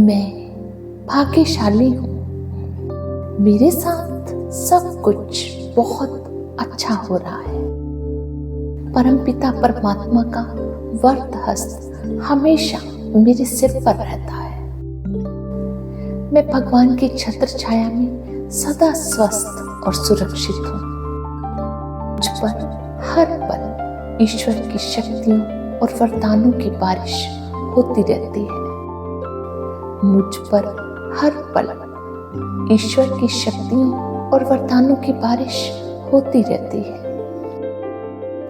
मैं भाग्यशाली हूँ। मेरे साथ सब कुछ बहुत अच्छा हो रहा है। परमपिता परमात्मा का वरद हस्त हमेशा मेरे सिर पर रहता है। मैं भगवान की छत्र छाया में सदा स्वस्थ और सुरक्षित हूँ। मुझ पर हर पल ईश्वर की शक्तियों और वरदानों की बारिश होती रहती है। मुझ पर हर पल ईश्वर की शक्तियों और वरदानों की बारिश होती रहती है।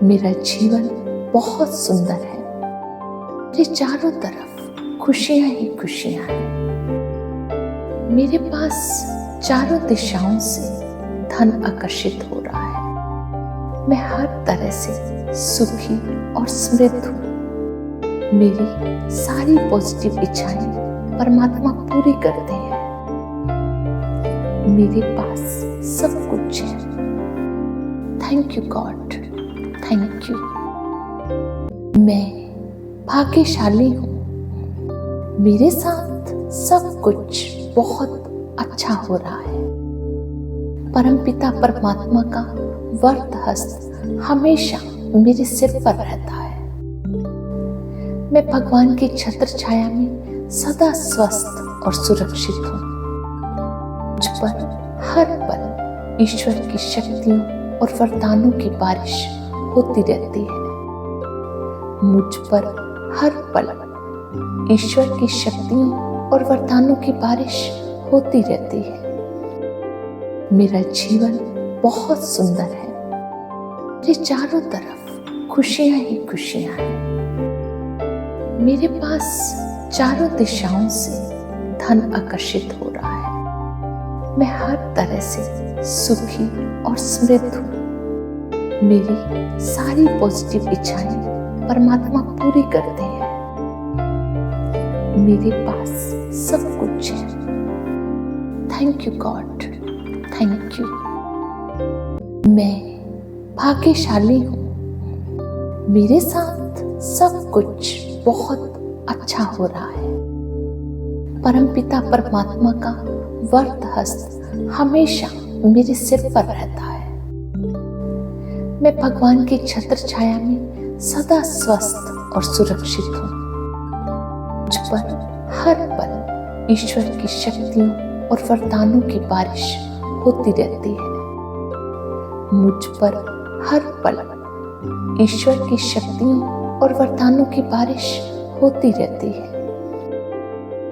मेरा जीवन बहुत सुंदर है। मेरे चारों तरफ खुशियां ही खुशियां हैं। मेरे पास चारों दिशाओं से धन आकर्षित हो रहा है। मैं हर तरह से सुखी और समृद्ध हूँ। मेरी सारी पॉजिटिव इच्छाएं परमात्मा पूरी करते हैं। मेरे पास सब कुछ है। Thank you God, thank you. मैं भाग्यशाली हूँ। मेरे साथ सब कुछ बहुत अच्छा हो रहा है। परमपिता परमात्मा का वरद हस्त हमेशा मेरे सिर पर रहता है। मैं भगवान की छत्र छाया में सदा स्वस्थ और सुरक्षित हूँ। मुझ पर हर पल ईश्वर की शक्तियों और वरदानों की बारिश होती रहती है। मुझ पर हर पल ईश्वर की शक्तियों और वरदानों की बारिश होती रहती है। मेरा जीवन बहुत सुंदर है। मेरे चारों तरफ खुशियां ही खुशियां हैं। मेरे पास चारों दिशाओं से धन आकर्षित हो रहा है। मैं हर तरह से सुखी और समृद्ध हूँ। मेरी सारी पॉजिटिव इच्छाएं परमात्मा पूरी करते हैं। मेरे पास सब कुछ है। Thank you God, thank you. मैं भाग्यशाली हूँ। मेरे साथ सब कुछ बहुत अच्छा हो रहा है। परमपिता परमात्मा का वरद हस्त हमेशा मेरे सिर पर रहता है। मैं भगवान की छत्र छाया में सदा स्वस्थ और सुरक्षित हूँ। मुझ पर हर पल ईश्वर की शक्तियों और वरदानों की बारिश होती रहती है। मुझ पर हर पल ईश्वर की शक्तियों और वरदानों की बारिश होती रहती है।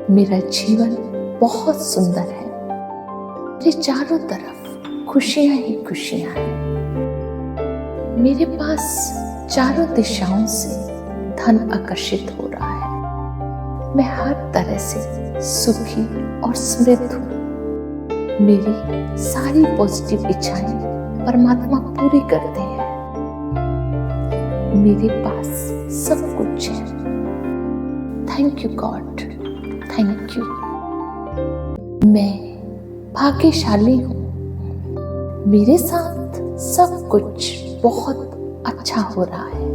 मेरा जीवन बहुत सुंदर है। मेरे चारों तरफ खुशियां ही खुशियां हैं। मेरे पास चारों दिशाओं से धन आकर्षित हो रहा है। मैं हर तरह से सुखी और समृद्ध हूँ। मेरी सारी पॉजिटिव इच्छाएं परमात्मा पूरी करते हैं। मेरे पास सब कुछ है। Thank you God, thank you. मैं भाग्यशाली हूँ। मेरे साथ सब कुछ बहुत अच्छा हो रहा है।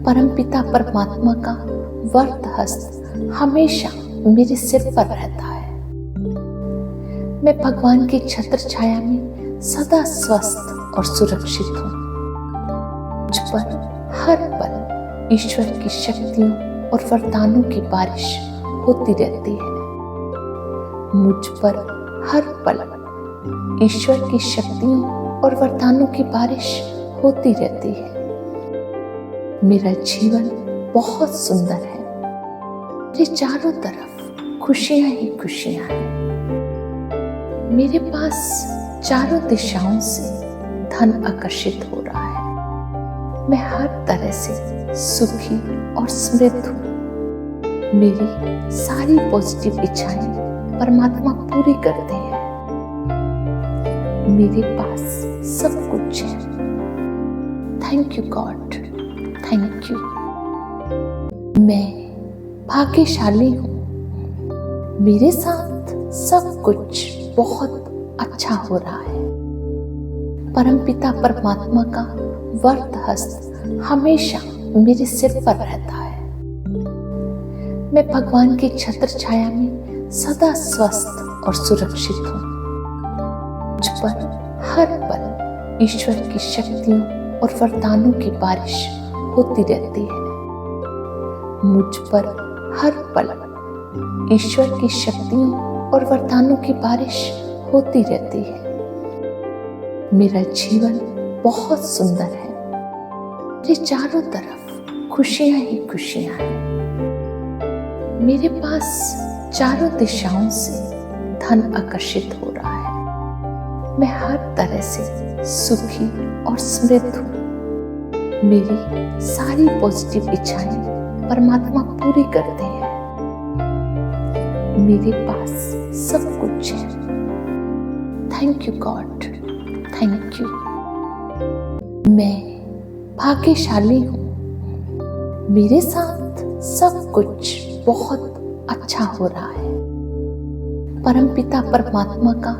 परमपिता परमात्मा का वरद हस्त हमेशा मेरे सिर पर रहता है। मैं भगवान की छत्र छाया में सदा स्वस्थ और सुरक्षित हूँ। मुझ पर हर पल ईश्वर की शक्तियों और वरदानों की बारिश होती रहती है। मुझ पर हर पल ईश्वर की शक्तियों और वरदानों की बारिश होती रहती है। मेरा जीवन बहुत सुंदर है। मेरे चारों तरफ खुशियां ही खुशियां हैं। मेरे पास चारों दिशाओं से धन आकर्षित हो रहा है। मैं हर तरह से सुखी और समृद्ध हूँ। मेरी सारी पॉजिटिव इच्छाएं परमात्मा पूरी करते हैं। मेरे पास सब कुछ है। Thank you God, thank you. मैं भाग्यशाली हूँ। मेरे साथ सब कुछ बहुत अच्छा हो रहा है। परमपिता परमात्मा का वरद हस्त हमेशा मेरे सिर पर रहता है। मैं भगवान की छत्र छाया में सदा स्वस्थ और सुरक्षित हूँ। मुझ पर हर पल ईश्वर की शक्तियों और वरदानों की बारिश होती रहती है। मुझ पर हर पल ईश्वर की शक्तियों और वरदानों की बारिश होती रहती है। मेरा जीवन बहुत सुंदर है। मेरे चारों तरफ खुशियां ही खुशियां हैं। मेरे पास चारों दिशाओं से धन आकर्षित हो रहा है। मैं हर तरह से सुखी और समृद्ध हूँ। मेरी सारी पॉजिटिव इच्छाएं परमात्मा पूरी करते हैं। मेरे पास सब कुछ है। Thank you God, thank you. मैं भाग्यशाली हूँ। मेरे साथ सब कुछ बहुत अच्छा हो रहा है। परमपिता परमात्मा का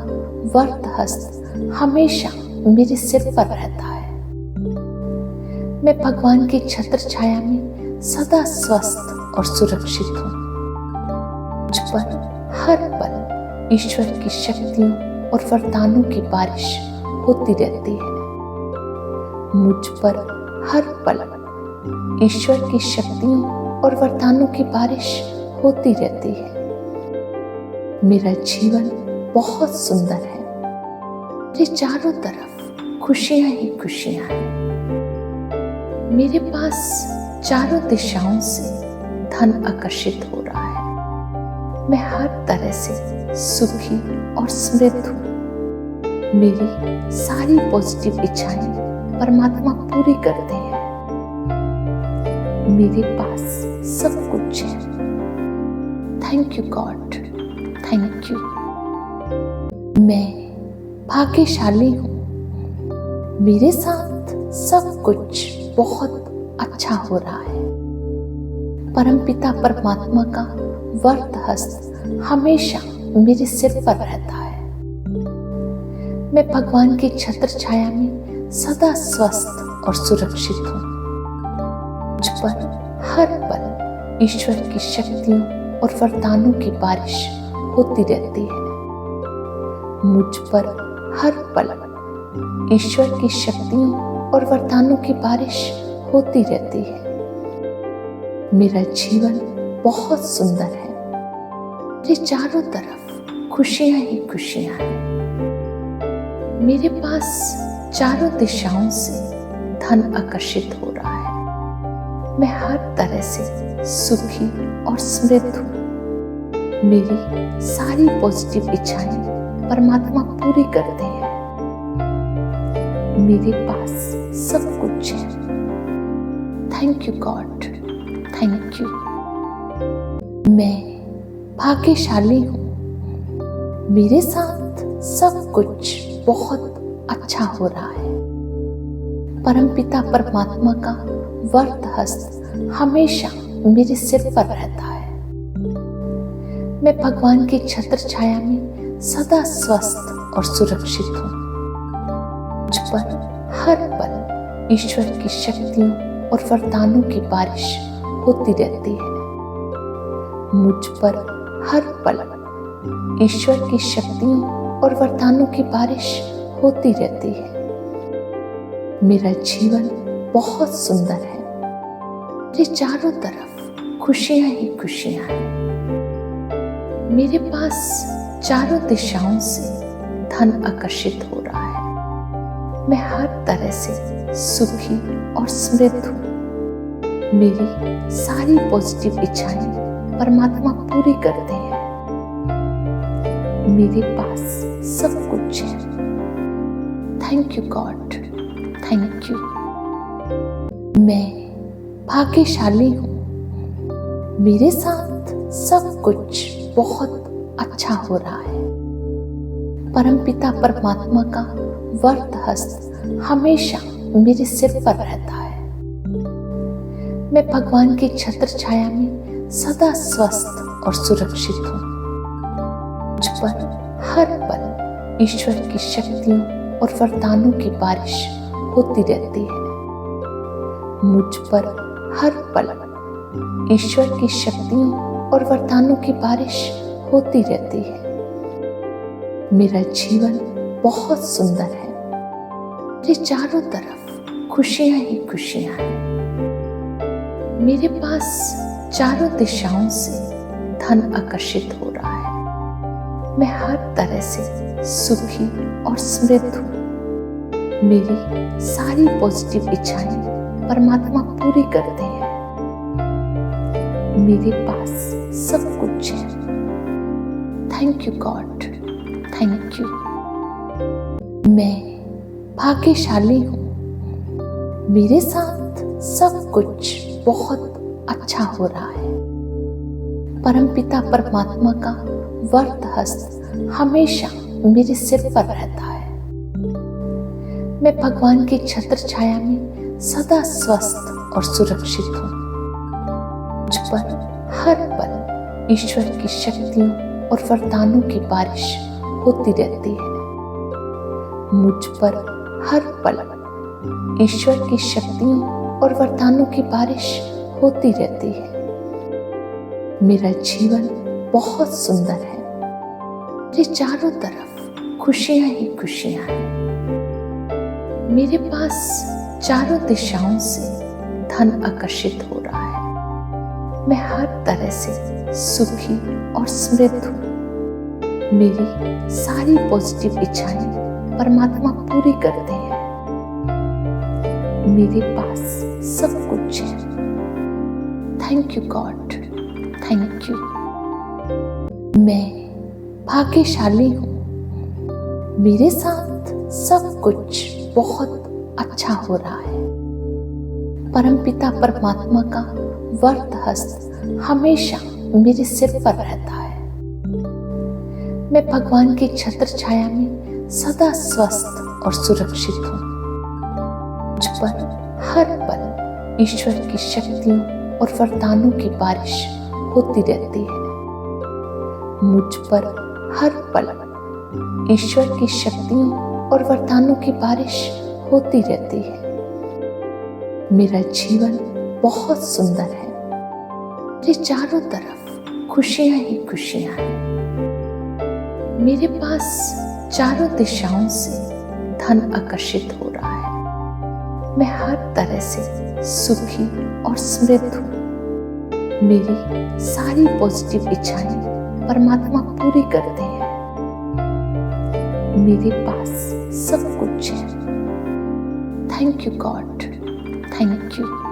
वरद हस्त हमेशा मेरे सिर पर रहता है। मैं भगवान की छत्र छाया में सदा स्वस्थ और सुरक्षित हूँ। मुझ पर हर पल ईश्वर की शक्तियों और वरदानों की बारिश होती रहती है। मुझ पर हर पल ईश्वर की शक्तियों और वरदानों की बारिश होती रहती है। मेरा जीवन बहुत सुंदर है। मेरे चारों तरफ खुशियां ही खुशियां हैं। मेरे पास चारों दिशाओं से धन आकर्षित हो रहा है। मैं हर तरह से सुखी और समृद्ध हूँ। मेरी सारी पॉजिटिव इच्छाएं परमात्मा पूरी करते हैं। मेरे पास सब कुछ है। Thank you God, thank you. मैं भाग्यशाली हूँ। मेरे साथ सब कुछ बहुत अच्छा हो रहा है। परमपिता परमात्मा का वरद हस्त हमेशा मेरे सिर पर रहता है। मैं भगवान की छत्र छाया में सदा स्वस्थ और सुरक्षित हूँ। मुझ पर हर पल ईश्वर की शक्तियों और वरदानों की बारिश होती रहती है। मुझ पर हर पल ईश्वर की शक्तियों और वरदानों की बारिश होती रहती है। मेरा जीवन बहुत सुंदर है। मेरे चारों तरफ खुशियां ही खुशियां हैं। मेरे पास चारों दिशाओं से धन आकर्षित हो रहा है। मैं हर तरह से सुखी और समृद्ध हूँ। मेरी सारी पॉजिटिव इच्छाएं परमात्मा पूरी करते हैं। मेरे पास सब कुछ है। Thank you God, thank you. मैं भाग्यशाली हूँ। मेरे साथ सब कुछ बहुत अच्छा हो रहा है। परमपिता परमात्मा का वरद हस्त हमेशा मेरे सिर पर रहता है। मैं भगवान की छत्र छाया में सदा स्वस्थ और सुरक्षित हूँ। मुझ पर हर पल ईश्वर की शक्तियों और वरदानों की बारिश होती रहती है। मुझ पर हर पल ईश्वर की शक्तियों और वरदानों की बारिश होती रहती है। मेरा जीवन बहुत सुंदर है। मेरे चारों तरफ खुशियां ही खुशियां हैं। मेरे पास चारों दिशाओं से धन आकर्षित हो रहा है। मैं हर तरह से सुखी और समृद्ध हूँ। मेरी सारी पॉजिटिव इच्छाएं परमात्मा पूरी करते हैं। मेरे पास सब कुछ है। Thank you God, thank you. मैं भाग्यशाली हूँ। मेरे साथ सब कुछ बहुत अच्छा हो रहा है। परमपिता परमात्मा का वरद हस्त हमेशा मेरे सिर पर रहता है। मैं भगवान की छत्र छाया में सदा स्वस्थ और सुरक्षित हूँ। मुझ पर हर पल ईश्वर की शक्तियों और वरदानों की बारिश होती रहती है। मुझ पर हर पल ईश्वर की शक्तियों और वरदानों की बारिश होती रहती है। मेरा जीवन बहुत सुंदर है। मेरे चारों तरफ खुशियां ही खुशियां हैं। मेरे पास चारों दिशाओं से धन आकर्षित हो रहा है। मैं हर तरह से सुखी और समृद्ध हूँ। मेरी सारी पॉजिटिव इच्छाएं परमात्मा पूरी करते हैं। मेरे पास सब कुछ है। Thank you God, thank you. मैं भाग्यशाली हूँ। मेरे साथ सब कुछ बहुत अच्छा हो रहा है। परमपिता परमात्मा का वरद हस्त हमेशा मेरे सिर पर रहता है। मैं भगवान की छत्र छाया में सदा स्वस्थ और सुरक्षित हूँ। मुझ पर हर पल ईश्वर की शक्तियों और वरदानों की बारिश होती रहती है। मुझ पर हर पल ईश्वर की शक्तियों और वरदानों की बारिश होती रहती है। मेरा जीवन बहुत सुंदर है। मेरे चारों तरफ खुशियां ही खुशियां हैं। मेरे पास चारों दिशाओं से धन आकर्षित हो रहा है। मैं हर तरह से सुखी और समृद्ध हूँ। मेरी सारी पॉजिटिव इच्छाएं परमात्मा पूरी करते हैं। मेरे पास सब कुछ है। Thank you God, thank you. मैं भाग्यशाली हूँ। मेरे साथ सब कुछ बहुत अच्छा हो रहा है। परमपिता परमात्मा का वरद हस्त हमेशा मेरे सिर पर रहता है। मैं भगवान की छत्र छाया में सदा स्वस्थ और सुरक्षित हूँ। मुझ पर हर पल ईश्वर की शक्तियों और वरदानों की बारिश होती रहती है। मुझ पर हर पल ईश्वर की शक्तियों और वरदानों की बारिश होती रहती है। मेरा जीवन बहुत सुंदर है। मेरे चारों तरफ खुशियां ही खुशियां हैं। मेरे पास चारों दिशाओं से धन आकर्षित हो रहा है। मैं हर तरह से सुखी और समृद्ध हूँ। मेरी सारी पॉजिटिव इच्छाएं परमात्मा पूरी करते हैं। मेरे पास सब कुछ है। Thank you God, thank you.